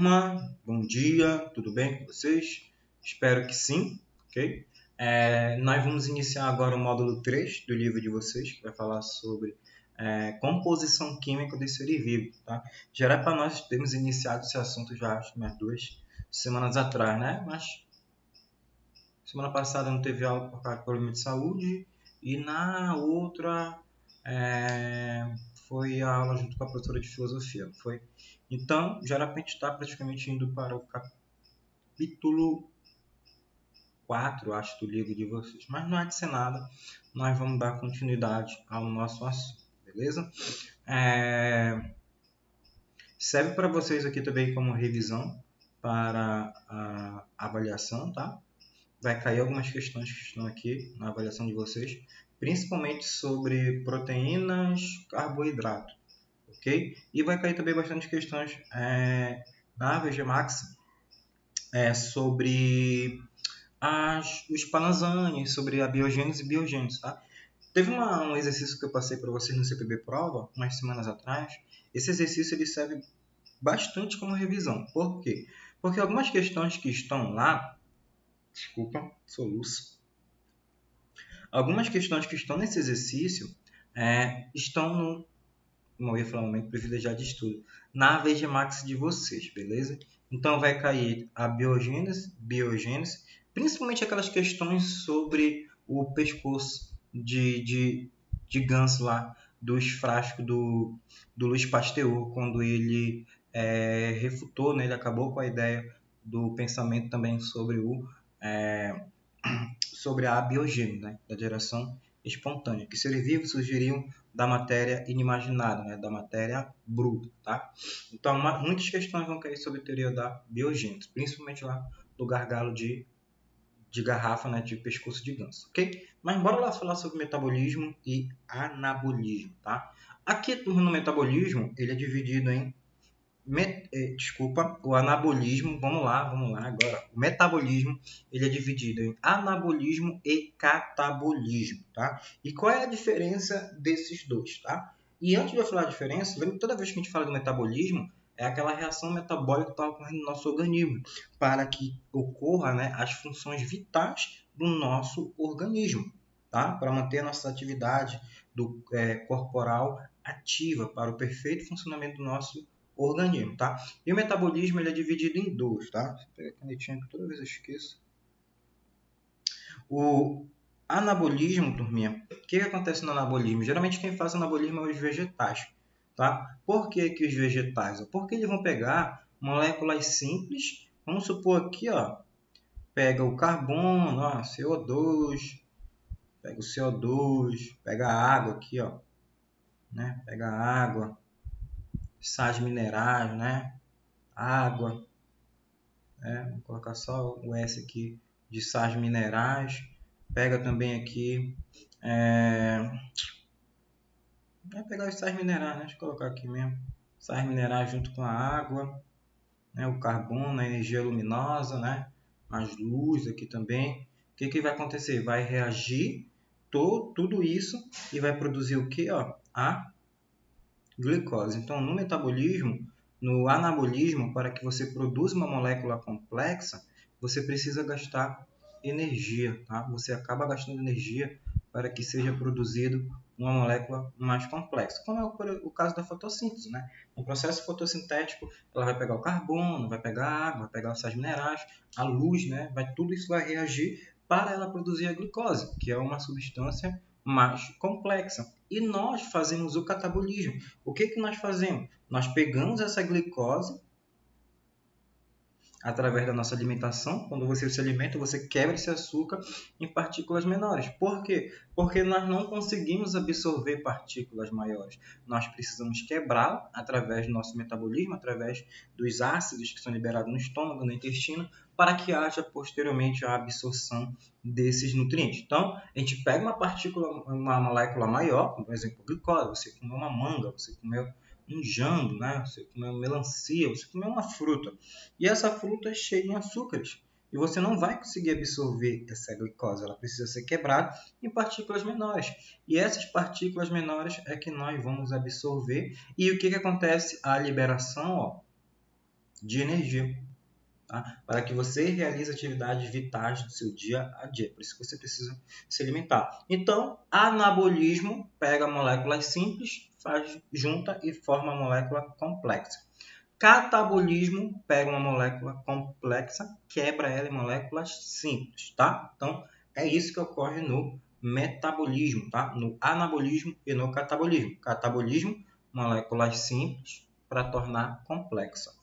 turma, bom dia, tudo bem com vocês? Espero que sim, ok? Nós vamos iniciar agora o módulo 3 do livro de vocês, que vai falar sobre composição química dos seres vivos, tá? Já era para nós termos iniciado esse assunto já acho umas 2 semanas atrás, né? Mas semana passada não teve aula por causa de problema de saúde e na outra foi a aula junto com a professora de filosofia, não foi? Então, já era para a gente estar praticamente indo para o capítulo 4, acho, do livro de vocês. Mas não há de ser nada, nós vamos dar continuidade ao nosso assunto, beleza? Serve para vocês aqui também como revisão para a avaliação, tá? Vai cair algumas questões que estão aqui na avaliação de vocês, principalmente sobre proteínas, carboidrato, ok? E vai cair também bastante questões na VG Max sobre os palazanes, sobre a biogênese e biogênese, tá? Teve um exercício que eu passei para vocês no CPB Prova, umas semanas atrás. Esse exercício ele serve bastante como revisão. Por quê? Porque algumas questões que estão lá, desculpa, soluço. Algumas questões que estão nesse exercício estão no, como eu ia falar, momento privilegiado de estudo, na VG Max de vocês, beleza? Então vai cair a biogênese, principalmente aquelas questões sobre o pescoço de ganso lá, dos frascos do Louis Pasteur, quando ele refutou, né, ele acabou com a ideia do pensamento também sobre a abiogênese, né, da geração espontânea, que seres vivos surgiriam da matéria inimaginada, né, da matéria bruta, tá? Então, muitas questões vão cair sobre a teoria da biogênese, principalmente lá do gargalo de garrafa, né, de pescoço de ganso, ok? Mas bora lá falar sobre metabolismo e anabolismo, tá? Aqui no metabolismo, ele é dividido em o anabolismo, vamos lá agora. O metabolismo, ele é dividido em anabolismo e catabolismo, tá? E qual é a diferença desses dois, tá? E antes de eu falar a diferença, lembra que toda vez que a gente fala do metabolismo, é aquela reação metabólica que está ocorrendo no nosso organismo, para que ocorra, né, as funções vitais do nosso organismo, tá? Para manter a nossa atividade corporal ativa, para o perfeito funcionamento do nosso organismo, tá? E o metabolismo ele é dividido em dois, tá? Deixa eu pegar a canetinha que toda vez eu esqueço. O anabolismo, turminha, o que acontece no anabolismo? Geralmente quem faz anabolismo é os vegetais, tá? Por que os vegetais? Porque eles vão pegar moléculas simples, vamos supor aqui, ó, pega o carbono, ó, CO2, pega o CO2, pega a água aqui, ó, né? Pega a água, sais minerais, né? Água, vou colocar só o S aqui de sais minerais. Pega também aqui, vai pegar os sais minerais, né? Deixa eu colocar aqui mesmo, sais minerais junto com a água, né? O carbono, a energia luminosa, né? As luzes aqui também. O que vai acontecer? Vai reagir tudo isso e vai produzir o que? Ó, a glicose. Então, no metabolismo, no anabolismo, para que você produza uma molécula complexa, você precisa gastar energia, tá? Você acaba gastando energia para que seja produzido uma molécula mais complexa, como é o caso da fotossíntese, né? No processo fotossintético, ela vai pegar o carbono, vai pegar a água, vai pegar os sais minerais, a luz, né? Tudo isso vai reagir para ela produzir a glicose, que é uma substância mais complexa. E nós fazemos o catabolismo. O que nós fazemos? Nós pegamos essa glicose através da nossa alimentação. Quando você se alimenta, você quebra esse açúcar em partículas menores. Por quê? Porque nós não conseguimos absorver partículas maiores. Nós precisamos quebrar através do nosso metabolismo, através dos ácidos que são liberados no estômago, no intestino, para que haja posteriormente a absorção desses nutrientes. Então, a gente pega uma molécula maior, por exemplo, glicose. Você comeu uma manga, você comeu um jambo, né? Você comeu uma melancia, você comeu uma fruta. E essa fruta é cheia de açúcares. E você não vai conseguir absorver essa glicose. Ela precisa ser quebrada em partículas menores. E essas partículas menores é que nós vamos absorver. E o que acontece? A liberação de energia, tá? Para que você realize atividades vitais do seu dia a dia. Por isso que você precisa se alimentar. Então, anabolismo pega moléculas simples, junta e forma uma molécula complexa. Catabolismo pega uma molécula complexa, quebra ela em moléculas simples, tá? Então, é isso que ocorre no metabolismo, tá? No anabolismo e no catabolismo. Catabolismo, moléculas simples para tornar complexa.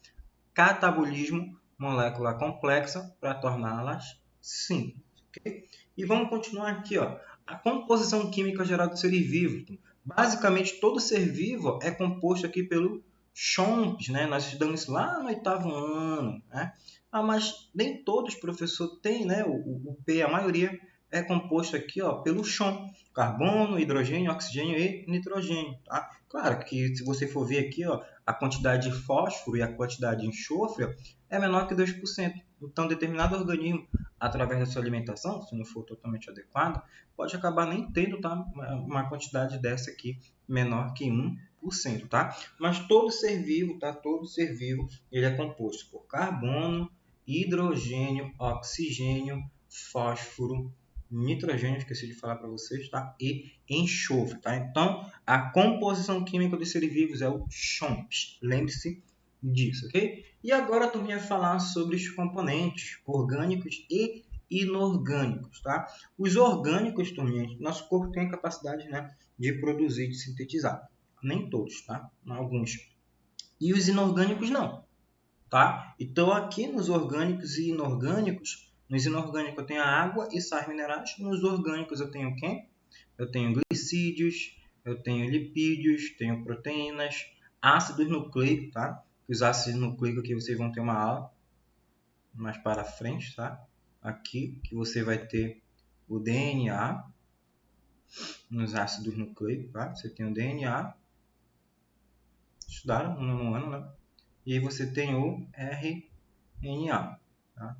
Catabolismo, molécula complexa para torná-las simples. Okay? E vamos continuar aqui, ó. A composição química geral do ser vivo. Basicamente, todo ser vivo é composto aqui pelo CHOMPs, né? Nós estudamos isso lá no 8º ano, né? Mas nem todos, professor, tem, né? O P, a maioria é composto aqui, ó, pelo CHOM, carbono, hidrogênio, oxigênio e nitrogênio, tá? Claro que se você for ver aqui, ó, a quantidade de fósforo e a quantidade de enxofre é menor que 2%. Então, determinado organismo, através da sua alimentação, se não for totalmente adequado, pode acabar nem tendo, tá, uma quantidade dessa aqui menor que 1%, tá? Mas todo ser vivo, tá? Todo ser vivo, ele é composto por carbono, hidrogênio, oxigênio, fósforo, nitrogênio, esqueci de falar para vocês, tá? E enxofre, tá? Então, a composição química dos seres vivos é o CHOMPs. Lembre-se disso, ok? E agora eu vai falar sobre os componentes orgânicos e inorgânicos, tá? Os orgânicos, turminha, nosso corpo tem a capacidade, né, de produzir, de sintetizar. Nem todos, tá? Alguns. E os inorgânicos não, tá? Então, aqui nos orgânicos e inorgânicos, nos inorgânicos eu tenho a água e sais minerais. Nos orgânicos eu tenho o quê? Eu tenho glicídios, eu tenho lipídios, tenho proteínas, ácidos nucleicos, tá? Os ácidos nucleicos aqui vocês vão ter uma aula mais para frente, tá? Aqui que você vai ter o DNA nos ácidos nucleicos, tá? Você tem o DNA, estudaram no ano, né? E aí você tem o RNA, tá?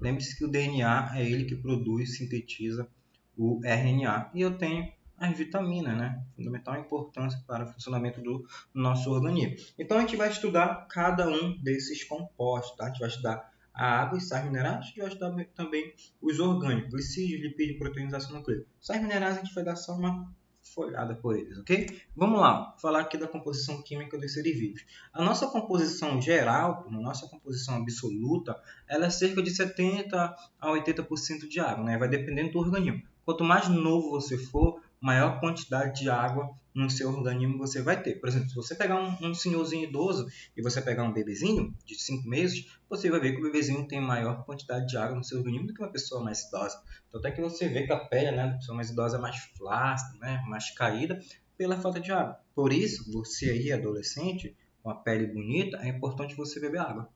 Lembre-se que o DNA é ele que produz, sintetiza o RNA. E eu tenho as vitaminas, né? Fundamental importância para o funcionamento do nosso organismo. Então, a gente vai estudar cada um desses compostos, tá? A gente vai estudar a água e sais minerais, a gente vai estudar também os orgânicos, glicídios, lipídios, proteínas, ácido nucleico. Sais minerais a gente vai dar só uma folhada por eles, ok? Vamos lá, falar aqui da composição química dos seres vivos. A nossa composição geral, a nossa composição absoluta, ela é cerca de 70 a 80% de água, né? Vai dependendo do organismo. Quanto mais novo você for, maior quantidade de água no seu organismo você vai ter. Por exemplo, se você pegar um senhorzinho idoso e você pegar um bebezinho de 5 meses, você vai ver que o bebezinho tem maior quantidade de água no seu organismo do que uma pessoa mais idosa. Então, até que você vê que a pele, né, da pessoa mais idosa é mais flácida, né, mais caída pela falta de água. Por isso, você aí, adolescente, com a pele bonita, é importante você beber água.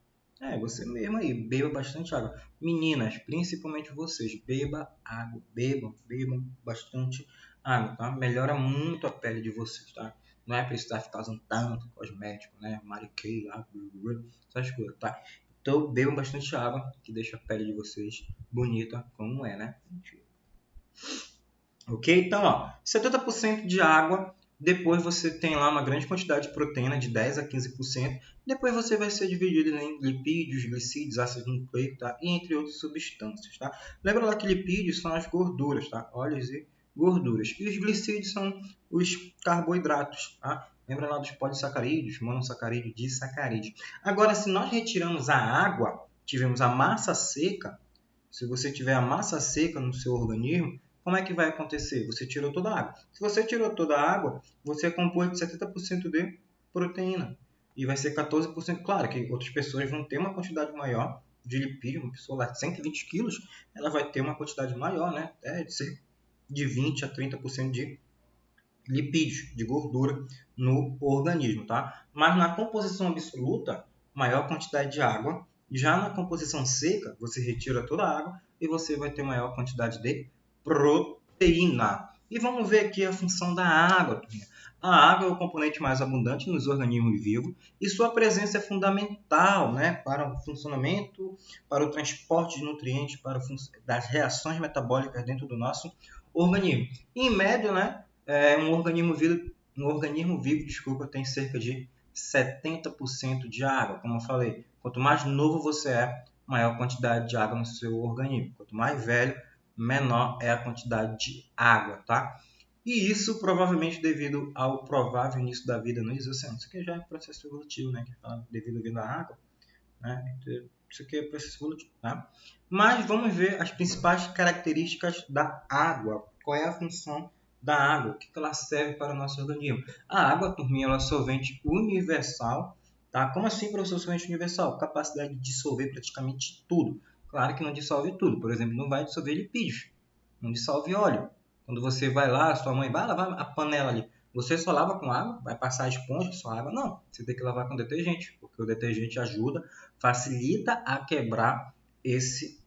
Você mesmo aí, beba bastante água. Meninas, principalmente vocês, beba água, bebam bastante água, tá? Melhora muito a pele de vocês, tá? Não é precisar ficar usando tanto cosmético, né? Mary Kay, essas coisas, tá? Então, bebam bastante água, que deixa a pele de vocês bonita como é, né? Ok? Então, ó, 70% de água, depois você tem lá uma grande quantidade de proteína, de 10 a 15%, depois você vai ser dividido em lipídios, glicídios, ácidos nucleicos, tá? E entre outras substâncias, tá? Lembra lá que lipídios são as gorduras, tá? Óleos e gorduras. E os glicídios são os carboidratos, tá? Lembra lá dos polissacarídeos, monossacarídeos, disacarídeos. Agora, se nós retiramos a água, tivemos a massa seca, se você tiver a massa seca no seu organismo, como é que vai acontecer? Você tirou toda a água. Se você tirou toda a água, você é composto de 70% de proteína. E vai ser 14%. Claro que outras pessoas vão ter uma quantidade maior de lipídio. Uma pessoa lá de 120 quilos, ela vai ter uma quantidade maior, né? De 20 a 30% de lipídios, de gordura no organismo, tá? Mas na composição absoluta, maior quantidade de água. Já na composição seca, você retira toda a água e você vai ter maior quantidade de proteína. E vamos ver aqui a função da água. A água é o componente mais abundante nos organismos vivos e sua presença é fundamental, né, para o funcionamento, para o transporte de nutrientes, para das reações metabólicas dentro do nosso organismo. Em média, né, um organismo vivo, tem cerca de 70% de água, como eu falei. Quanto mais novo você é, maior a quantidade de água no seu organismo. Quanto mais velho, menor é a quantidade de água, tá? E isso provavelmente devido ao provável início da vida nos oceanos. Isso aqui já é processo evolutivo, né? Que fala devido à vida à água, né? Isso aqui é processo evolutivo, tá? Mas vamos ver as principais características da água. Qual é a função da água? O que ela serve para o nosso organismo? A água, turminha, ela é solvente universal, tá? Como assim, professor, solvente universal? Capacidade de dissolver praticamente tudo. Claro que não dissolve tudo. Por exemplo, não vai dissolver lipídios, não dissolve óleo. Quando você vai lá, sua mãe vai lavar a panela ali, você só lava com água, vai passar a esponja, só água? Não, você tem que lavar com detergente, porque o detergente ajuda, facilita a quebrar esse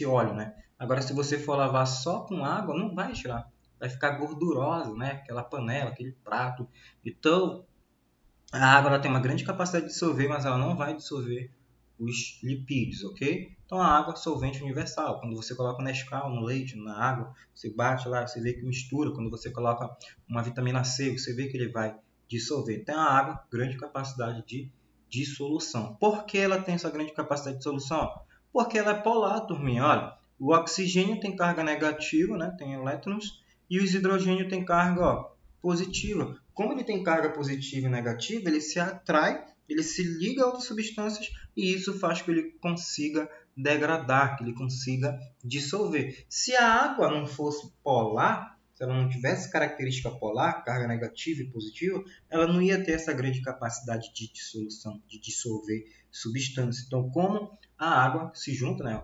óleo, né? Agora, se você for lavar só com água, não vai tirar, vai ficar gordurosa, né? Aquela panela, aquele prato. Então, a água ela tem uma grande capacidade de dissolver, mas ela não vai dissolver os lipídios, ok? Então a água é solvente universal. Quando você coloca o Nescau no leite, na água, você bate lá, você vê que mistura. Quando você coloca uma vitamina C, você vê que ele vai dissolver. Então a água, grande capacidade de dissolução. Por que ela tem essa grande capacidade de dissolução? Porque ela é polar, turminha. Olha, o oxigênio tem carga negativa, né? Tem elétrons, e os hidrogênio tem carga, ó, positiva. Como ele tem carga positiva e negativa, ele se atrai, ele se liga a outras substâncias e isso faz com que ele consiga degradar, que ele consiga dissolver. Se a água não fosse polar, se ela não tivesse característica polar, carga negativa e positiva, ela não ia ter essa grande capacidade de dissolução, de dissolver substâncias. Então, como a água se junta, né,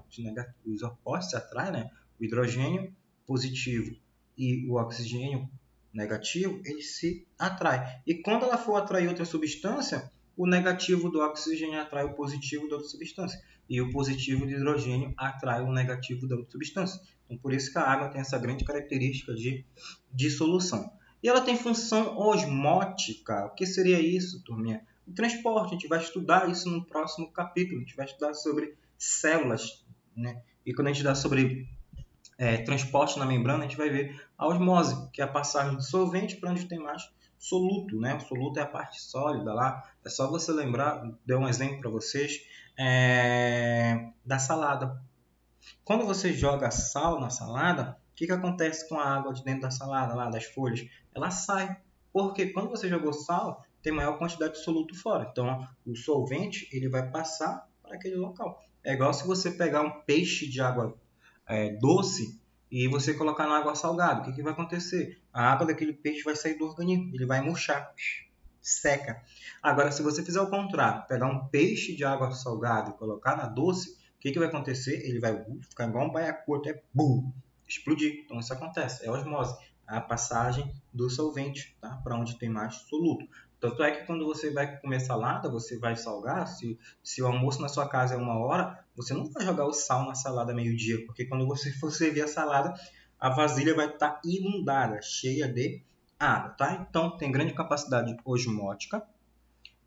os opostos se atraem, né, o hidrogênio positivo e o oxigênio negativo, ele se atrai. E quando ela for atrair outra substância, o negativo do oxigênio atrai o positivo da outra substância. E o positivo de hidrogênio atrai o negativo da outra substância. Então, por isso que a água tem essa grande característica de dissolução. E ela tem função osmótica. O que seria isso, turminha? O transporte. A gente vai estudar isso no próximo capítulo. A gente vai estudar sobre células, né? E quando a gente estudar sobre transporte na membrana, a gente vai ver a osmose, que é a passagem de solvente para onde tem mais soluto, né? O soluto é a parte sólida lá. É só você lembrar, deu um exemplo para vocês, da salada. Quando você joga sal na salada, o que acontece com a água de dentro da salada, lá das folhas? Ela sai. Porque quando você jogou sal, tem maior quantidade de soluto fora. Então, o solvente ele vai passar para aquele local. É igual se você pegar um peixe de água doce e você colocar na água salgada. O que vai acontecer? A água daquele peixe vai sair do organismo, ele vai murchar, seca. Agora, se você fizer o contrário, pegar um peixe de água salgada e colocar na doce, o que vai acontecer? Ele vai ficar igual um baiacu, até explodir. Então, isso acontece, é osmose, a passagem do solvente, tá? Para onde tem mais soluto. Tanto é que quando você vai comer salada, você vai salgar, se o almoço na sua casa é 1 hora, você não vai jogar o sal na salada meio-dia, porque quando você for servir a salada, a vasilha vai estar inundada, cheia de água, tá? Então, tem grande capacidade osmótica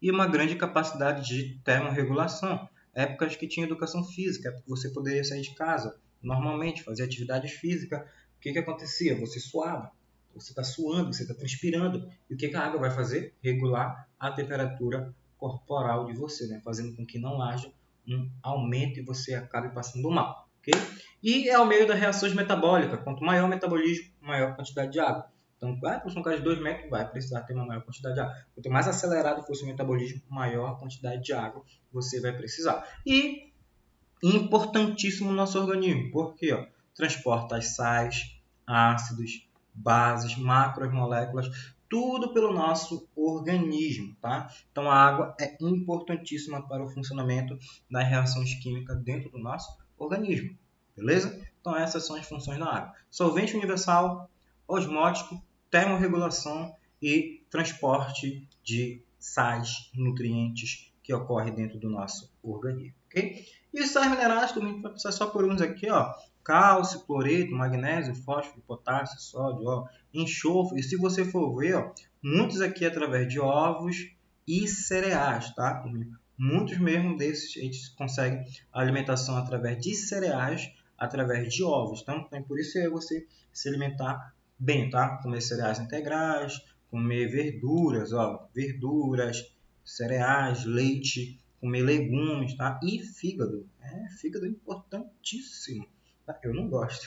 e uma grande capacidade de termorregulação. Épocas que tinha educação física, época que você poderia sair de casa normalmente, fazer atividade física. O que acontecia? Você suava, você está suando, você está transpirando. E o que a água vai fazer? Regular a temperatura corporal de você, né? Fazendo com que não haja um aumento e você acabe passando mal. Okay? E é ao meio das reações metabólicas. Quanto maior o metabolismo, maior a quantidade de água. Então, por um cara de 2 metros, vai precisar ter uma maior quantidade de água. Quanto mais acelerado for o seu metabolismo, maior a quantidade de água você vai precisar. E importantíssimo no nosso organismo, porque transporta as sais, ácidos, bases, macromoléculas, tudo pelo nosso organismo, tá? Então a água é importantíssima para o funcionamento das reações químicas dentro do nosso organismo, beleza? Então essas são as funções da água. Solvente universal, osmótico, termorregulação e transporte de sais, nutrientes que ocorre dentro do nosso organismo, ok? E os sais minerais, também vai precisar só por uns aqui, ó. Cálcio, cloreto, magnésio, fósforo, potássio, sódio, ó, enxofre. E se você for ver, ó, muitos aqui através de ovos e cereais, tá? Muitos mesmo desses a gente consegue alimentação através de cereais, através de ovos. Então, por isso é você se alimentar bem, tá? Comer cereais integrais, comer verduras, ó, verduras, cereais, leite, comer legumes, tá? E fígado. Fígado é importantíssimo. Tá? Eu não gosto.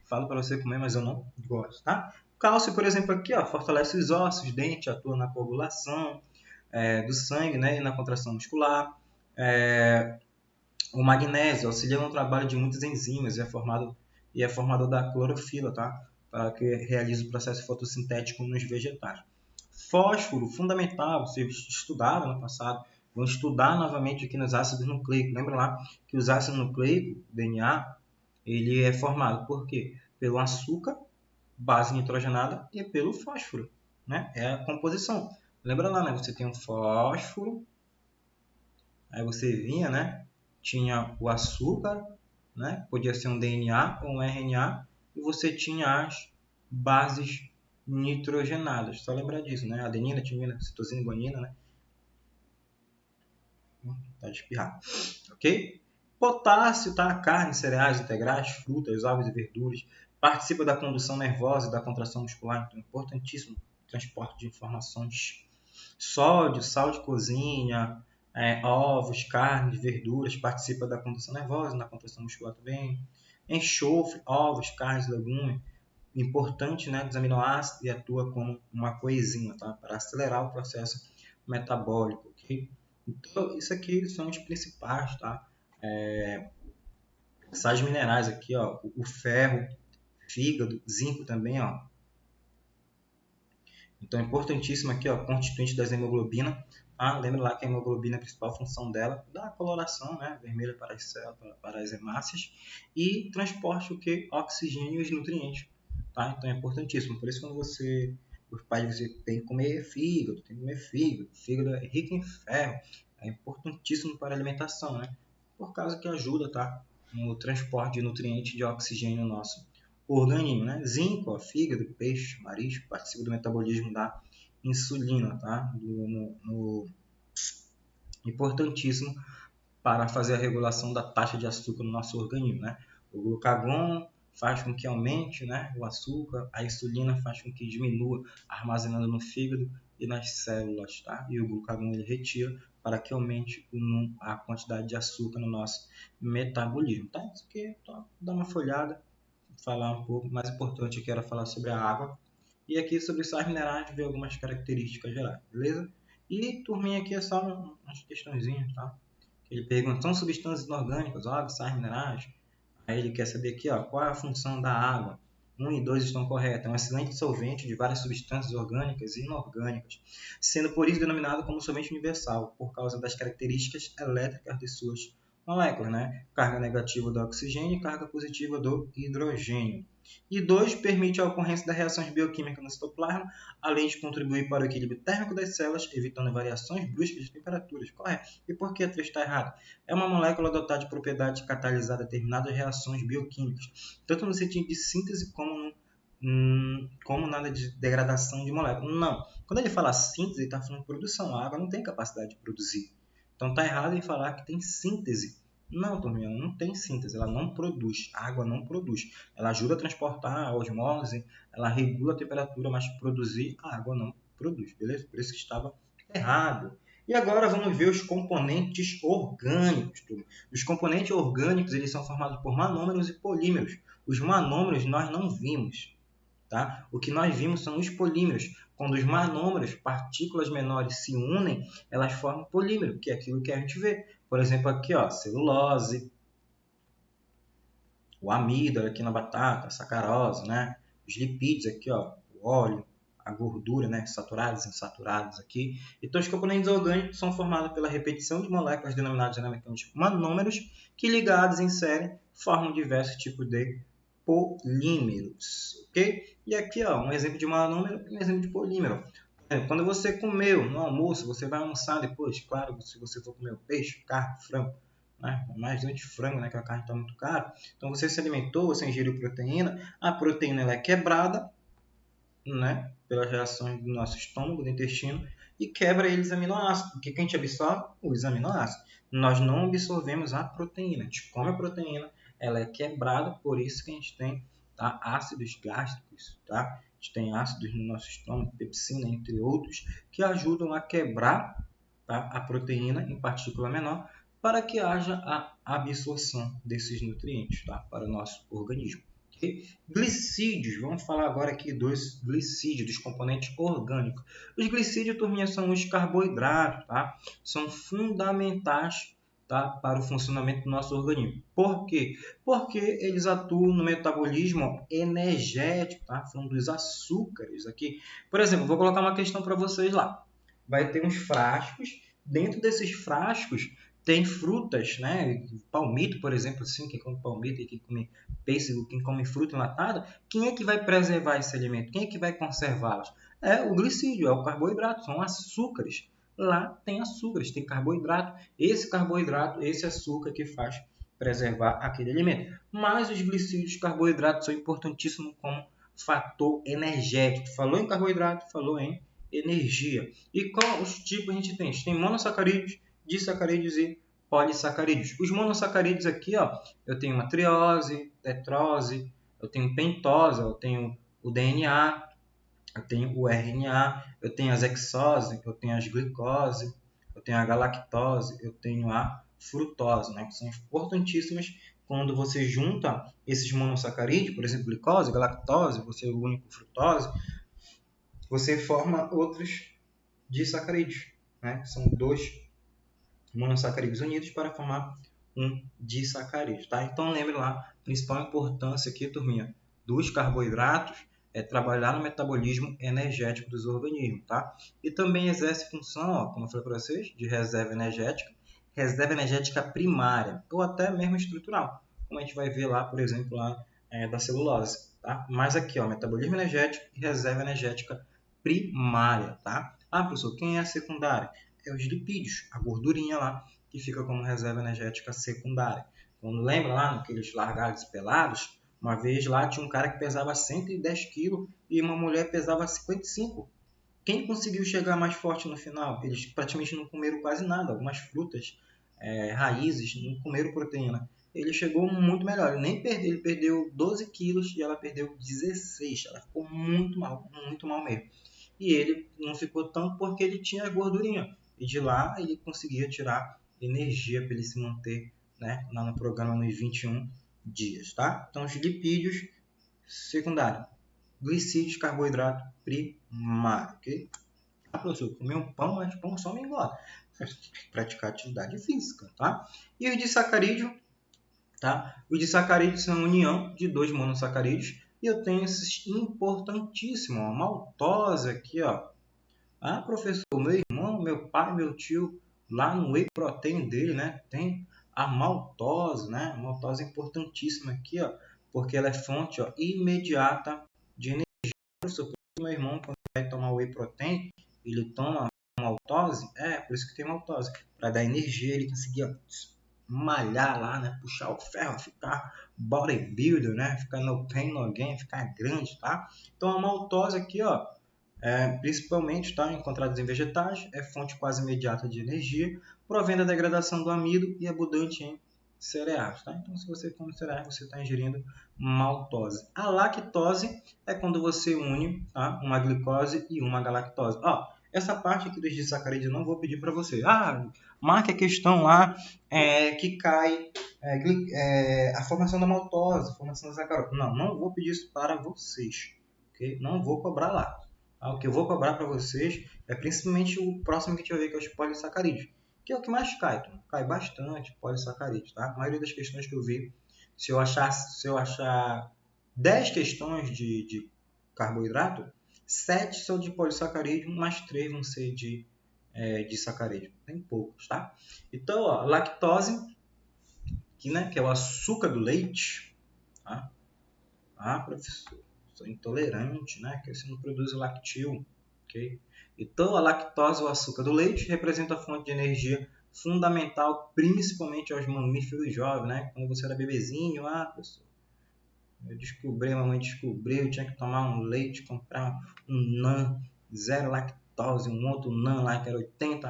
Falo para você comer, mas eu não gosto, tá? Cálcio, por exemplo, aqui, ó, fortalece os ossos, dente, atua na coagulação do sangue, né? E na contração muscular. O magnésio auxilia no trabalho de muitas enzimas e é formador da clorofila, tá? Para que realize o processo fotossintético nos vegetais. Fósforo, fundamental, vocês estudaram no passado, vão estudar novamente aqui nos ácidos nucleicos. Lembra lá que os ácidos nucleicos, DNA, ele é formado por quê? Pelo açúcar, base nitrogenada, e pelo fósforo, né? É a composição. Lembra lá, né? Você tem um fósforo, aí você vinha, né? Tinha o açúcar, né? Podia ser um DNA ou um RNA, e você tinha as bases nitrogenadas. Só lembrar disso, né? Adenina, timina, citosina e guanina, né? Tá de espirrar. Ok? Potássio, tá? Carne, cereais integrais, frutas, ovos e verduras. Participa da condução nervosa e da contração muscular. Então, importantíssimo transporte de informações. Sódio, sal de cozinha, ovos, carnes, verduras. Participa da condução nervosa, da contração muscular também. Enxofre, ovos, carnes, legumes. Importante, né, dos aminoácidos e atua como uma coenzima, tá? Para acelerar o processo metabólico, ok? Então, isso aqui são os principais, tá? Sais minerais aqui, ó, o ferro, fígado, zinco também, ó. Então, é importantíssimo aqui, ó, constituinte das hemoglobina. Ah, lembra lá que a hemoglobina, a principal função dela, dá a coloração, né, vermelha para as células, para as hemácias, e transporte o que? Oxigênio e os nutrientes. Tá? Então, é importantíssimo. Por isso, quando os pais dizem que tem que comer fígado, tem que comer fígado. Fígado é rico em ferro, é importantíssimo para a alimentação, né? Por causa que ajuda, tá? No transporte de nutrientes de oxigênio nosso organismo, né? Zinco, ó, fígado, peixe, marisco, participa do metabolismo da insulina, tá? Importantíssimo para fazer a regulação da taxa de açúcar no nosso organismo, né? O glucagon faz com que aumente, né, o açúcar, a insulina faz com que diminua, armazenando no fígado e nas células, tá? E o glucagon ele retira para que aumente a quantidade de açúcar no nosso metabolismo, tá? Isso aqui, tá? Dá uma folhada, falar um pouco. Mais importante aqui era falar sobre a água. E aqui sobre sais minerais, ver algumas características gerais, beleza? E turminha aqui é só umas questõezinhas, tá? Ele pergunta, são substâncias inorgânicas, óleos, sais minerais? Aí ele quer saber aqui, ó, qual é a função da água? 1 e 2 estão corretas. É um excelente solvente de várias substâncias orgânicas e inorgânicas, sendo por isso denominado como solvente universal, por causa das características elétricas de suas moléculas, né? Carga negativa do oxigênio e carga positiva do hidrogênio. E 2, permite a ocorrência das reações bioquímicas no citoplasma, além de contribuir para o equilíbrio térmico das células, evitando variações bruscas de temperaturas. Correto. E por que a 3 está errado? É uma molécula dotada de propriedade de catalisar determinadas reações bioquímicas, tanto no sentido de síntese como na de degradação de moléculas. Não. Quando ele fala síntese, ele está falando de produção. A água não tem capacidade de produzir. Então está errado em falar que tem síntese. Não, turminha, não tem síntese, ela não produz, a água não produz. Ela ajuda a transportar a osmose, ela regula a temperatura, mas produzir a água não produz, beleza? Por isso que estava errado. E agora vamos ver os componentes orgânicos, turma. Os componentes orgânicos, eles são formados por manômeros e polímeros. Os manômeros nós não vimos, tá? O que nós vimos são os polímeros. Quando os manômeros, partículas menores, se unem, elas formam polímero, que é aquilo que a gente vê. Por exemplo, aqui, ó, celulose, o amido aqui na batata, a sacarose, né? Os lipídios aqui, ó, o óleo, a gordura, né? Saturados, insaturados aqui. Então, os componentes orgânicos são formados pela repetição de moléculas denominadas dinamicamente manômeros, que ligados em série formam diversos tipos de polímeros, ok? E aqui, ó, um exemplo de manômero e um exemplo de polímero. Quando você comeu no almoço, você vai almoçar depois, claro, se você for comer peixe, carne, frango, né? Mais de frango, né? Que a carne está muito cara. Então você se alimentou, você ingeriu proteína, a proteína ela é quebrada, né? Pelas reações do nosso estômago, do intestino, e quebra eles aminoácidos. O que a gente absorve? Os aminoácidos. Nós não absorvemos a proteína. A gente come a proteína, ela é quebrada, por isso que a gente tem, tá, ácidos gástricos, tá? A gente tem ácidos no nosso estômago, pepsina, entre outros, que ajudam a quebrar tá? A proteína em partícula menor, para que haja a absorção desses nutrientes, tá? Para o nosso organismo. Okay? Glicídios, vamos falar agora aqui dos glicídios, dos componentes orgânicos. Os glicídios, turminha, são os carboidratos, tá? São fundamentais, tá? Para o funcionamento do nosso organismo. Por quê? Porque eles atuam no metabolismo energético, tá? Falando dos açúcares aqui. Por exemplo, vou colocar uma questão para vocês lá. Vai ter uns frascos, dentro desses frascos tem frutas, né? Palmito, por exemplo, assim, quem come palmito, quem come pêssego, quem come fruta enlatada, quem é que vai preservar esse alimento? Quem é que vai conservá-los? É o glicídio, é o carboidrato, são açúcares. Lá tem açúcares, tem carboidrato. Esse carboidrato, esse açúcar que faz preservar aquele alimento. Mas os glicídios, carboidratos são importantíssimos como fator energético. Falou em carboidrato, falou em energia. E qual os tipos a gente tem? A gente tem monossacarídeos, disacarídeos e polissacarídeos. Os monossacarídeos aqui, ó, eu tenho uma triose, tetrose, eu tenho pentose, eu tenho o DNA, eu tenho o RNA, eu tenho as hexose, eu tenho as glicose, eu tenho a galactose, eu tenho a frutose, né, que são importantíssimas quando você junta esses monossacarídeos, por exemplo, glicose, galactose, você une com frutose, você forma outros disacarídeos, né? São dois monossacarídeos unidos para formar um disacarídeo, tá? Então lembre lá, a principal importância aqui, turminha, dos carboidratos é trabalhar no metabolismo energético dos organismos, tá? E também exerce função, ó, como eu falei para vocês, de reserva energética primária, ou até mesmo estrutural, como a gente vai ver lá, por exemplo, lá da celulose, tá? Mas aqui, ó, metabolismo energético e reserva energética primária, tá? Ah, professor, quem é a secundária? É os lipídios, a gordurinha lá, que fica como reserva energética secundária. Quando lembra lá, naqueles largados e pelados, uma vez lá tinha um cara que pesava 110 quilos e uma mulher pesava 55. Quem conseguiu chegar mais forte no final? Eles praticamente não comeram quase nada, algumas frutas, raízes, não comeram proteína. Ele chegou muito melhor, ele perdeu 12 quilos e ela perdeu 16. Ela ficou muito mal mesmo. E ele não ficou tanto porque ele tinha gordurinha. E de lá ele conseguia tirar energia para ele se manter, né, lá no programa nos 21 dias, tá? Então, os lipídios secundários, glicídios, carboidrato primário, ok? Ah, professor, comer um pão, mas pão só me engorda. Praticar atividade física, tá? E os disacarídeos, tá? Os disacarídeos são a união de dois monossacarídeos. E eu tenho esses importantíssimos, a maltose aqui, ó. Ah, professor, meu irmão, meu pai, meu tio, lá no whey protein dele, né, tem a maltose, né? A maltose é importantíssima aqui, ó, porque ela é fonte, ó, imediata de energia. Professor, meu irmão, quando vai tomar whey protein, ele toma maltose? É, por isso que tem maltose, para dar energia, ele conseguir, ó, malhar lá, né, puxar o ferro, ficar bodybuilder, né, ficar no pain no gain, ficar grande, tá? Então a maltose aqui, ó, principalmente tá, encontrados em vegetais, é fonte quase imediata de energia, provém da degradação do amido e abundante em cereais. Tá? Então, se você come cereais, você está ingerindo maltose. A lactose é quando você une, tá, uma glicose e uma galactose. Ó, essa parte aqui dos disacarídeos eu não vou pedir para você. Ah, marque a questão lá que cai a formação da maltose, a formação da sacarose. Não, não vou pedir isso para vocês. Okay? Não vou cobrar lá. O que eu vou cobrar para vocês é principalmente o próximo que a gente vai ver, que é os polissacarídeos, que é o que mais cai, cai bastante polissacarídeos, tá? A maioria das questões que eu vi, se eu achar 10 questões de carboidrato, 7 são de polissacarídeo, mais 3 vão ser de sacarídeo. Tem poucos, tá? Então, ó, lactose, que é o açúcar do leite, tá? Ah, professor, sou intolerante, né? Que você não produz lactil, ok? Então, a lactose, o açúcar do leite, representa a fonte de energia fundamental, principalmente aos mamíferos jovens, né? Quando você era bebezinho, professor, a mamãe descobriu, eu tinha que tomar um leite, comprar um NAN, zero lactose, um outro NAN lá que era R$ 80,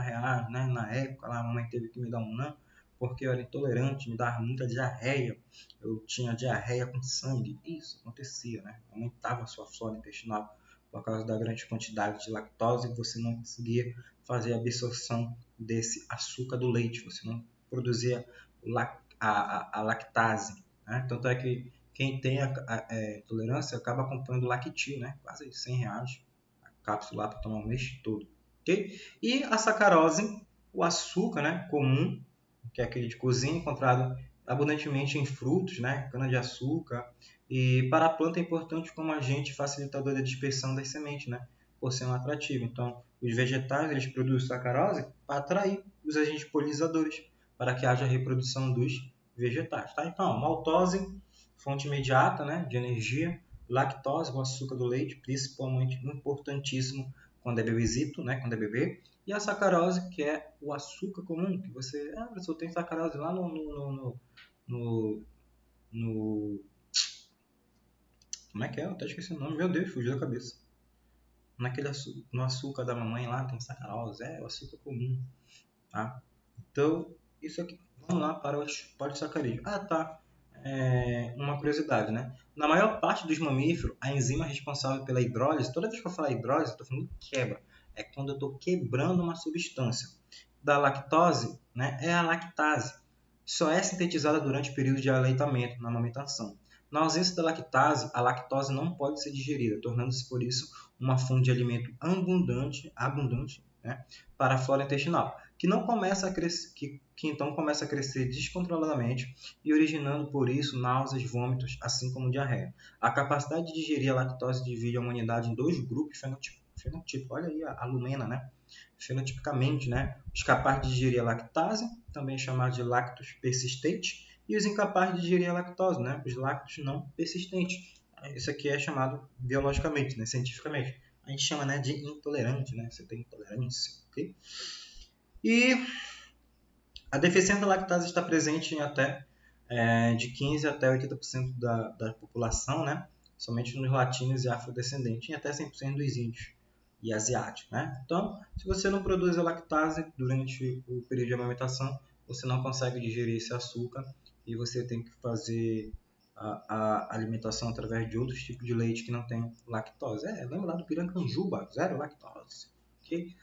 né? Na época, lá, a mamãe teve que me dar um NAN, porque eu era intolerante, me dava muita diarreia, eu tinha diarreia com sangue. Isso acontecia, né? Aumentava a sua flora intestinal por causa da grande quantidade de lactose e você não conseguia fazer a absorção desse açúcar do leite, você não produzia a lactase, né? Tanto é que quem tem intolerância acaba comprando Lactil, né? Quase R$100 a cápsula para tomar o mês todo. Okay? E a sacarose, o açúcar, né, comum, que é aquele de cozinha, encontrado abundantemente em frutos, né, cana-de-açúcar, e para a planta é importante como agente facilitador da dispersão das sementes, né, por ser um atrativo. Então, os vegetais eles produzem sacarose para atrair os agentes polinizadores, para que haja reprodução dos vegetais. Tá? Então, maltose, fonte imediata, né, de energia, lactose, o açúcar do leite, principalmente importantíssimo quando é bebezito, né, quando é bebê, e a sacarose, que é o açúcar comum, que você tem sacarose lá no como é que é? Eu até esqueci o nome, meu Deus, fugiu da cabeça. No açúcar da mamãe lá tem sacarose, é o açúcar comum, tá? Então, isso aqui, vamos lá para os polissacarídeos. Ah, tá. Uma curiosidade, né? Na maior parte dos mamíferos, a enzima responsável pela hidrólise, toda vez que eu falar hidrólise, eu estou falando quebra. É quando eu estou quebrando uma substância. Da lactose, né, é a lactase. Só é sintetizada durante o período de aleitamento, na amamentação. Na ausência da lactase, a lactose não pode ser digerida, tornando-se, por isso, uma fonte de alimento abundante, né, para a flora intestinal, que não começa a crescer, que então começa a crescer descontroladamente e originando por isso náuseas, vômitos, assim como diarreia. A capacidade de digerir a lactose divide a humanidade em dois grupos fenotípicos. Olha aí a Lumena, né? Fenotipicamente, né? Os capazes de digerir a lactase, também chamados de lactos persistentes, e os incapazes de digerir a lactose, né? Os lactos não persistentes. Isso aqui é chamado biologicamente, né? Cientificamente. A gente chama, né, de intolerante, né? Você tem intolerância, ok? E a deficiência da lactase está presente em até de 15 até 80% da população, né? Somente nos latinos e afrodescendentes, e até 100% dos índios e asiáticos, né? Então, se você não produz a lactase durante o período de amamentação, você não consegue digerir esse açúcar e você tem que fazer a alimentação através de outros tipos de leite que não tem lactose. Lembra lá do Piracanjuba, zero lactose, ok?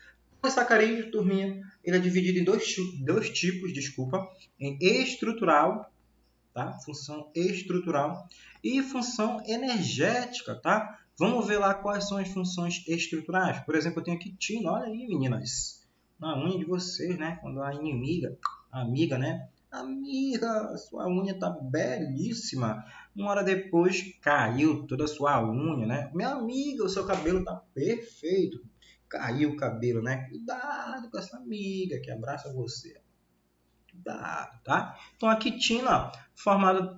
O sacarídeo, turminha, ele é dividido em dois tipos, desculpa, em estrutural, tá? Função estrutural e função energética, tá? Vamos ver lá quais são as funções estruturais. Por exemplo, eu tenho aqui tina, olha aí, meninas, na unha de vocês, né? Quando a inimiga, a amiga, né? Amiga, sua unha tá belíssima. Uma hora depois caiu toda a sua unha, né? Minha amiga, o seu cabelo tá perfeito. Caiu o cabelo, né? Cuidado com essa amiga que abraça você. Cuidado, tá? Então a quitina, formada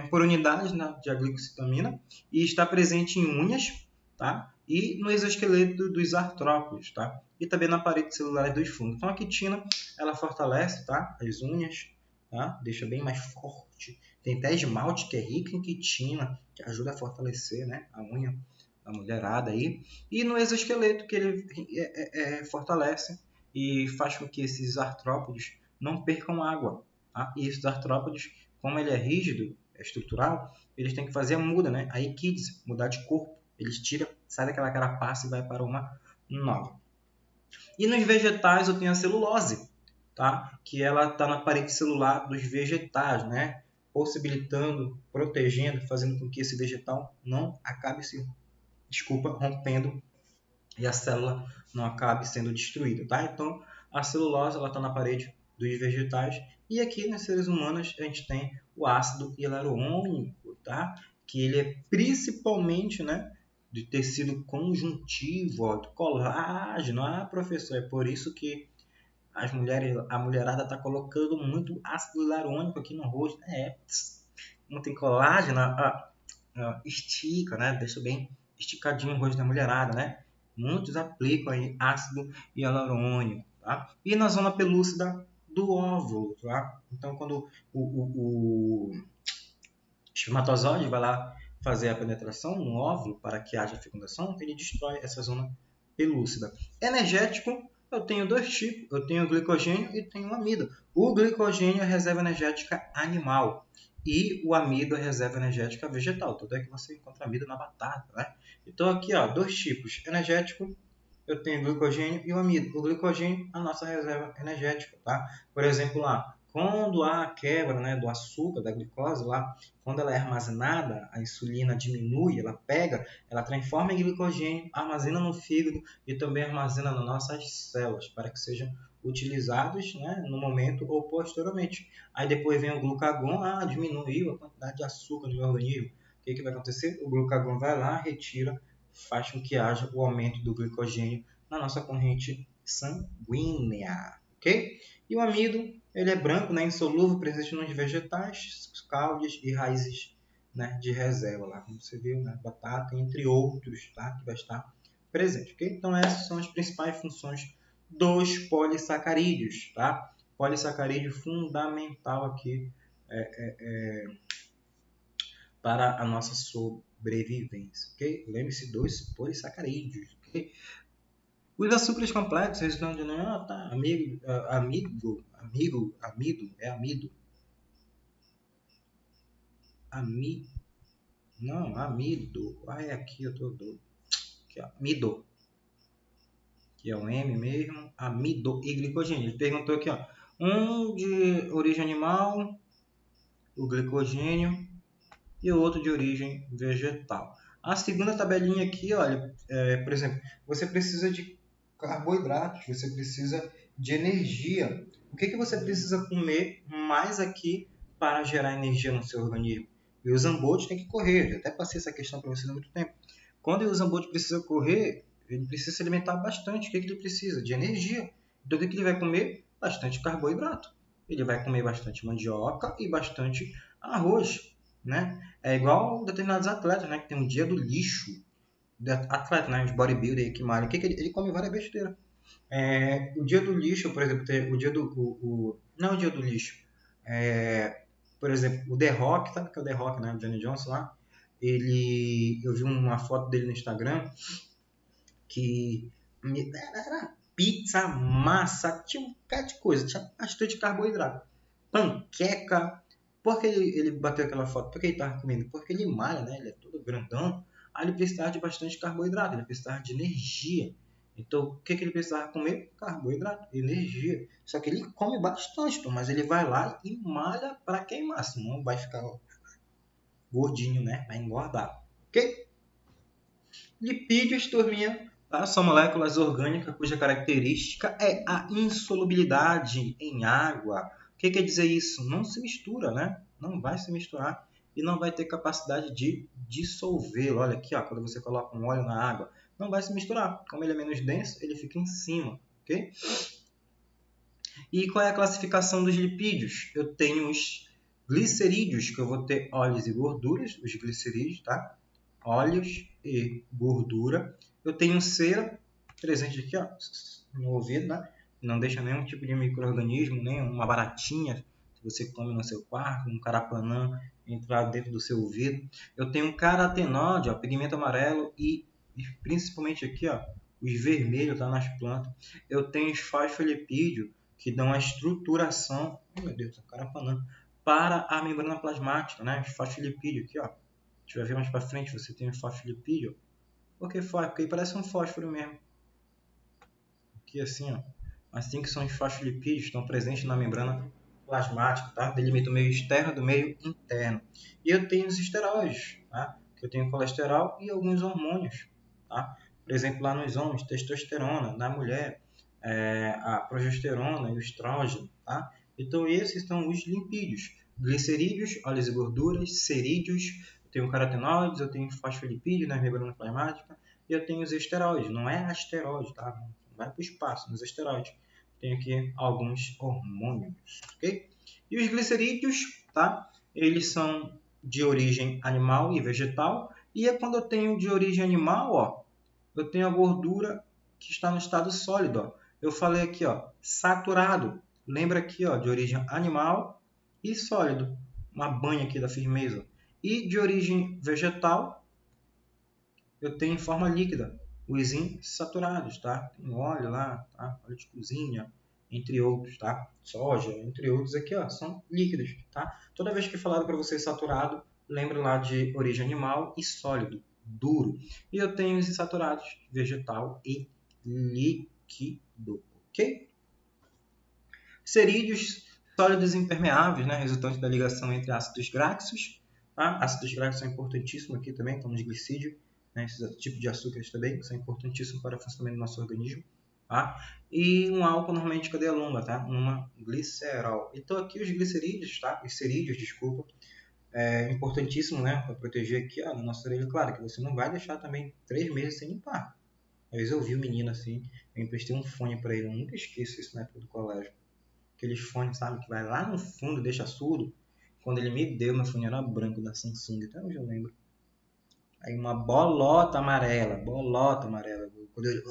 por unidades, né, de aglicositamina e está presente em unhas, tá? E no exoesqueleto dos artrópodes, tá? E também na parede celular dos fungos. Então a quitina, ela fortalece, tá? As unhas, tá? Deixa bem mais forte. Tem até esmalte que é rico em quitina, que ajuda a fortalecer, né, a unha da mulherada aí. E no exoesqueleto que ele fortalece e faz com que esses artrópodes não percam água. Tá? E esses artrópodes, como ele é rígido, é estrutural, eles têm que fazer a muda, né? A equídese, mudar de corpo. Eles tiram, sai daquela carapaça e vai para uma nova. E nos vegetais eu tenho a celulose, tá? Que ela está na parede celular dos vegetais, né? Possibilitando, protegendo, fazendo com que esse vegetal não acabe rompendo e a célula não acabe sendo destruída, tá? Então, a celulose ela está na parede dos vegetais e aqui nos seres humanos a gente tem o ácido hialurônico, tá? Que ele é principalmente, né, de tecido conjuntivo, ó, do colágeno, professor, é por isso que a mulherada está colocando muito ácido hialurônico aqui no rosto, não tem colágeno, estica, né? Deixa bem esticadinho o rosto da mulherada, né? Muitos aplicam aí ácido hialurônico, tá? E na zona pelúcida do óvulo, tá? Então, quando o espermatozoide vai lá fazer a penetração no óvulo para que haja fecundação, ele destrói essa zona pelúcida. Energético, eu tenho dois tipos, eu tenho o glicogênio e tenho o amido. O glicogênio é a reserva energética animal e o amido é a reserva energética vegetal. Tudo é que você encontra amido na batata, né? Então aqui, ó, dois tipos, energético eu tenho glicogênio e o amido. O glicogênio, a nossa reserva energética, tá? Por exemplo, lá, quando há a quebra, né, do açúcar, da glicose, lá, quando ela é armazenada, a insulina diminui, ela pega, ela transforma em glicogênio, armazena no fígado e também armazena nas nossas células, para que sejam utilizados, né, no momento ou posteriormente. Aí depois vem o glucagon, diminuiu a quantidade de açúcar no meu organismo. O que vai acontecer? O glucagon vai lá, retira, faz com que haja o aumento do glicogênio na nossa corrente sanguínea, ok? E o amido, ele é branco, né, insolúvel, presente nos vegetais, caules e raízes, né, de reserva, lá, como você viu, né, batata, entre outros, tá, que vai estar presente, ok? Então essas são as principais funções dos polissacarídeos, tá? Polissacarídeo fundamental aqui para a nossa sobrevivência, ok? Lembre-se dos polissacarídeos, ok? Os açúcares complexos, eles estão dizendo, tá, amido, é amido. Não, amido. É aqui, eu tô doido. Aqui, ó, amido, que é um M mesmo, amido e glicogênio. Ele perguntou aqui, ó, um de origem animal, o glicogênio, e o outro de origem vegetal. A segunda tabelinha aqui, olha, por exemplo, você precisa de carboidratos, você precisa de energia. O que você precisa comer mais aqui para gerar energia no seu organismo? E o Zambotti tem que correr, eu até passei essa questão para vocês há muito tempo. Quando o Zambotti precisa correr, ele precisa se alimentar bastante. O que ele precisa? De energia. Então, o que ele vai comer? Bastante carboidrato. Ele vai comer bastante mandioca e bastante arroz, né? É igual determinados atletas, né? Que tem um dia do lixo. Atleta, né? Os bodybuilder que malha. Ele come várias besteiras. O dia do lixo, por exemplo, tem o dia do... não o dia do lixo. Por exemplo, o The Rock, sabe que é o The Rock, né? O Johnny Johnson lá. Eu vi uma foto dele no Instagram que era pizza, massa, tinha um bocado de coisa, tinha bastante carboidrato. Panqueca. Por que ele bateu aquela foto? Por que ele estava comendo? Porque ele malha, né? Ele é todo grandão. Aí ele precisava de bastante carboidrato, ele precisava de energia. Então, o que ele precisava comer? Carboidrato, energia. Só que ele come bastante, mas ele vai lá e malha para queimar, senão vai ficar gordinho, né? Vai engordar. Ok? Lipídios, turminha, tá? São moléculas orgânicas cuja característica é a insolubilidade em água. O que quer dizer isso? Não se mistura, né? Não vai se misturar e não vai ter capacidade de dissolver. Olha aqui, ó, quando você coloca um óleo na água, não vai se misturar. Como ele é menos denso, ele fica em cima, ok? E qual é a classificação dos lipídios? Eu tenho os glicerídeos, que eu vou ter óleos e gorduras, os glicerídeos, tá? Óleos e gordura. Eu tenho cera presente aqui, ó, no ouvido, né? Não deixa nenhum tipo de micro-organismo, nem uma baratinha, que você come no seu quarto, um carapanã, entrar dentro do seu ouvido. Eu tenho um carotenóide, ó, pigmento amarelo e principalmente aqui, ó, os vermelhos tá nas plantas. Eu tenho os fosfolipídios, que dão a estruturação, meu Deus, carapanã, para a membrana plasmática, né? Os fosfolipídios aqui, ó. A gente vai ver mais para frente, você tem o fosfolipídio. Por que fósforo? Porque parece um fósforo mesmo. Aqui assim, ó. Assim que são os fosfolipídios, estão presentes na membrana plasmática, tá? Delimita o meio externo do meio interno. E eu tenho os esteróides, tá? Que eu tenho colesterol e alguns hormônios, tá? Por exemplo, lá nos homens, testosterona, na mulher, a progesterona e o estrógeno, tá? Então, esses são os lipídios. Glicerídeos, óleos e gorduras, cerídeos, eu tenho carotenoides, eu tenho fosfolipídios na membrana plasmática e eu tenho os esteroides. Não é asteroide, tá? Não vai para o espaço, nos esteroides. Tem aqui alguns hormônios, ok? E os glicerídeos, tá? Eles são de origem animal e vegetal. E quando eu tenho de origem animal, ó, eu tenho a gordura que está no estado sólido, ó. Eu falei aqui, ó, saturado. Lembra aqui, ó, de origem animal e sólido. Uma banha aqui da firmeza. E de origem vegetal, eu tenho em forma líquida. Os insaturados, tá? Tem óleo lá, tá? Óleo de cozinha, entre outros, tá? Soja, entre outros aqui, ó, são líquidos, tá? Toda vez que falaram para você saturado, lembre lá de origem animal e sólido, duro. E eu tenho os insaturados, vegetal e líquido, ok? Cerídeos sólidos impermeáveis, né, resultante da ligação entre ácidos gráxicos. Tá? Ácidos gráxicos são importantíssimos aqui também, como os glicídios, né, esses tipos de açúcares também, que são importantíssimos para o funcionamento do nosso organismo. Tá? E um álcool normalmente de cadeia longa, tá? Uma glicerol. Então aqui os glicerídeos, tá? Os cerídeos, desculpa, é importantíssimo, né, para proteger aqui a nossa orelha. Claro que você não vai deixar também 3 meses sem limpar. Às vezes eu vi um menino assim, eu emprestei um fone para ele, eu nunca esqueço isso na época do colégio. Aqueles fones, sabe, que vai lá no fundo, deixa surdo. Quando ele me deu, meu fone era branco da Samsung, até hoje eu lembro. Aí uma bolota amarela. Quando eu,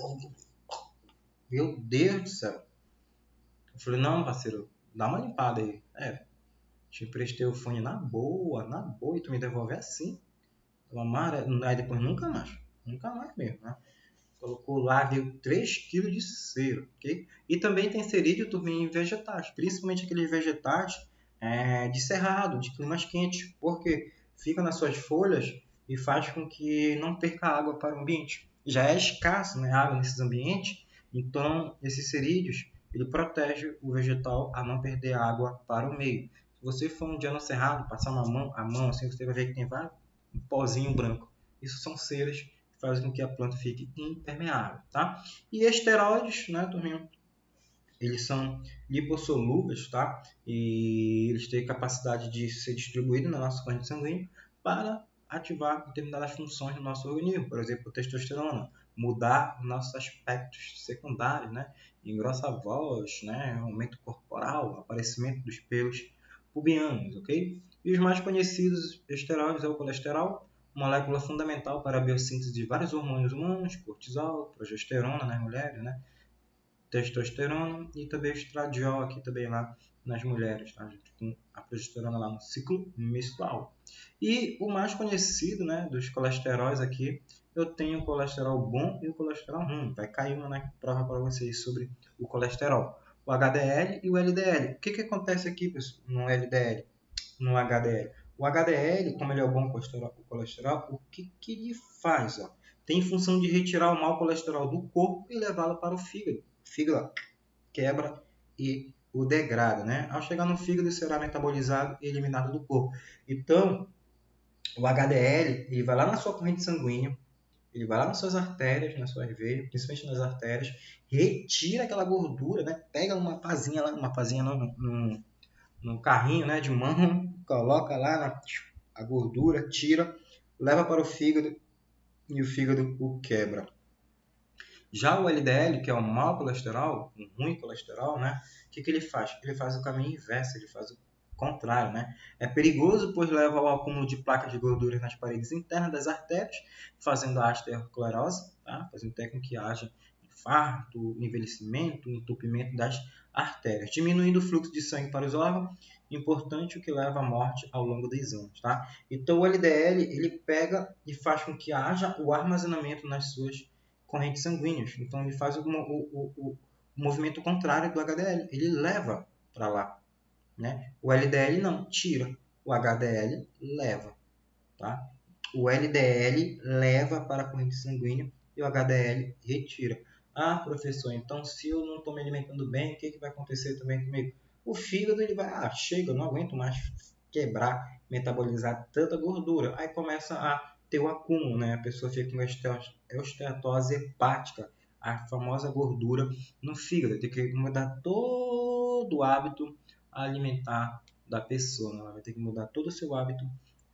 meu Deus do céu. Eu falei, não, parceiro, dá uma limpada aí. Te emprestei o fone na boa, e tu me devolve assim. Aí depois nunca mais mesmo, né? Colocou lá, veio 3 kg de cera, ok? E também tem cerídeo turminha em vegetais, principalmente aqueles vegetais de cerrado, de climas quentes, porque fica nas suas folhas e faz com que não perca água para o ambiente. Já é escasso, né, água nesses ambientes, então esses cerídeos ele protege o vegetal a não perder água para o meio. Se você for um dia no cerrado, passar a mão assim, você vai ver que tem vários um pozinho branco. Isso são ceras que fazem com que a planta fique impermeável, tá? E esteroides, né, turminha? Eles são lipossolúveis, tá? E eles têm capacidade de ser distribuídos na nossa corrente sanguínea para ativar determinadas funções do nosso organismo. Por exemplo, a testosterona, mudar nossos aspectos secundários, né? Engrossa a voz, né? Aumento corporal, aparecimento dos pelos pubianos, ok? E os mais conhecidos esteroides é o colesterol, molécula fundamental para a biossíntese de vários hormônios humanos, cortisol, progesterona nas mulheres, né? Testosterona e também o estradiol aqui também lá nas mulheres, tá? Com a progesterona lá no ciclo menstrual. E o mais conhecido, né, dos colesteróis aqui, eu tenho o colesterol bom e o colesterol ruim. Vai cair uma na prova para vocês sobre o colesterol. O HDL e o LDL. O que acontece aqui, pessoal, no LDL, no HDL? O HDL, como ele é o bom colesterol, o que ele faz? Ó? Tem função de retirar o mau colesterol do corpo e levá-lo para o fígado. O fígado quebra e o degrada, né? Ao chegar no fígado, será metabolizado e eliminado do corpo. Então, o HDL, ele vai lá na sua corrente sanguínea, ele vai lá nas suas artérias, nas suas veias, principalmente nas artérias, retira aquela gordura, né? Pega uma pazinha lá, no carrinho, né, de mão, coloca lá a gordura, tira, leva para o fígado e o fígado o quebra. Já o LDL, que é o mau colesterol, um ruim colesterol, né? O que ele faz? Ele faz o caminho inverso, ele faz o contrário, né? É perigoso, pois leva ao acúmulo de placas de gordura nas paredes internas das artérias, fazendo a aterosclerose, tá? Fazendo com que haja infarto, envelhecimento, entupimento das artérias, diminuindo o fluxo de sangue para os órgãos, importante o que leva à morte ao longo dos anos, tá? Então o LDL, ele pega e faz com que haja o armazenamento nas suas correntes sanguíneas. Então ele faz o movimento contrário do HDL. Ele leva para lá. Né? O LDL não, tira. O HDL leva. Tá? O LDL leva para a corrente sanguínea e o HDL retira. Ah, professor, então se eu não estou me alimentando bem, o que vai acontecer também comigo? O fígado ele vai, chega, eu não aguento mais quebrar, metabolizar tanta gordura. Aí começa a ter o acúmulo, né? A pessoa fica com esteatose hepática, a famosa gordura no fígado. Tem que mudar todo o hábito alimentar da pessoa, né? Ela vai ter que mudar todo o seu hábito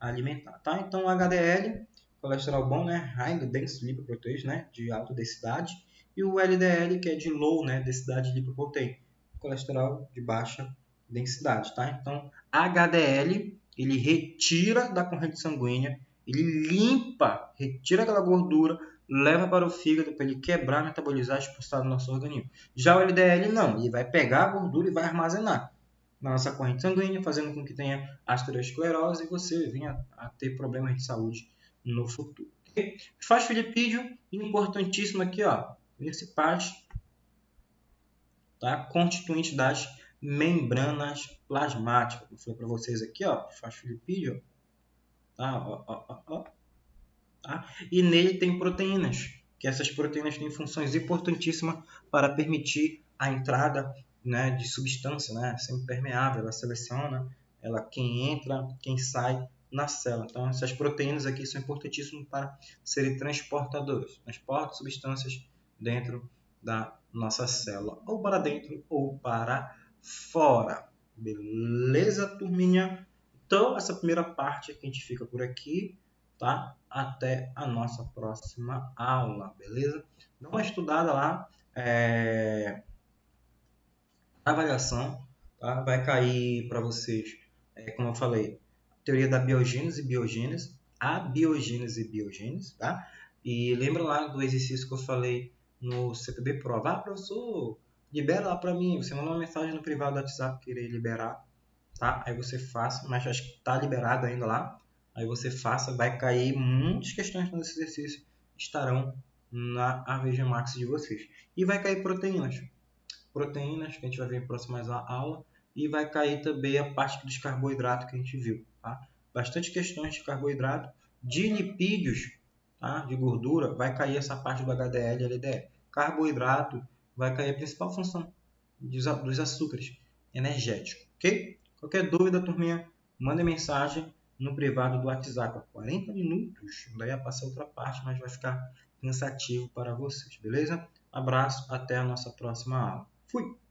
alimentar, tá? Então, HDL, colesterol bom, né? High Dense Lipoprotein, né? De alta densidade. E o LDL, que é de low, né? Densidade de lipoproteína. Colesterol de baixa densidade, tá? Então, HDL, ele retira da corrente sanguínea, ele limpa, retira aquela gordura, leva para o fígado para ele quebrar, metabolizar e expulsar do nosso organismo. Já o LDL não, ele vai pegar a gordura e vai armazenar na nossa corrente sanguínea, fazendo com que tenha aterosclerose e você venha a ter problemas de saúde no futuro. Fosfolipídio, importantíssimo aqui, ó, principais, tá? Constituintes das membranas plasmáticas. Como eu falei para vocês aqui, ó, fosfolipídio, tá? Tá? E nele tem proteínas, que essas proteínas têm funções importantíssimas para permitir a entrada, né, de substância, né, semipermeável. Ela seleciona quem entra, quem sai na célula. Então, essas proteínas aqui são importantíssimas para serem transportadoras. Transportam substâncias dentro da nossa célula, ou para dentro ou para fora. Beleza, turminha? Então, essa primeira parte aqui a gente fica por aqui, tá? Até a nossa próxima aula, beleza? Dá uma estudada lá, avaliação, tá? Vai cair para vocês, como eu falei, teoria da biogênese, tá? E lembra lá do exercício que eu falei no CPB Prova. Professor, libera lá para mim. Você manda uma mensagem no privado do WhatsApp que irei liberar, tá? Aí você faça, mas acho que está liberado ainda lá. Aí você faça, vai cair muitas questões nesse exercício, estarão na AVG Max de vocês. E vai cair proteínas, que a gente vai ver em próximas aula, e vai cair também a parte dos carboidratos que a gente viu, tá? Bastante questões de carboidrato, de lipídios, tá? De gordura, vai cair essa parte do HDL e LDL. Carboidrato, vai cair a principal função dos açúcares energéticos, ok? Qualquer dúvida, turminha, manda mensagem no privado do WhatsApp. 40 minutos, daí ia passar outra parte, mas vai ficar cansativo para vocês, beleza? Abraço, até a nossa próxima aula. Fui!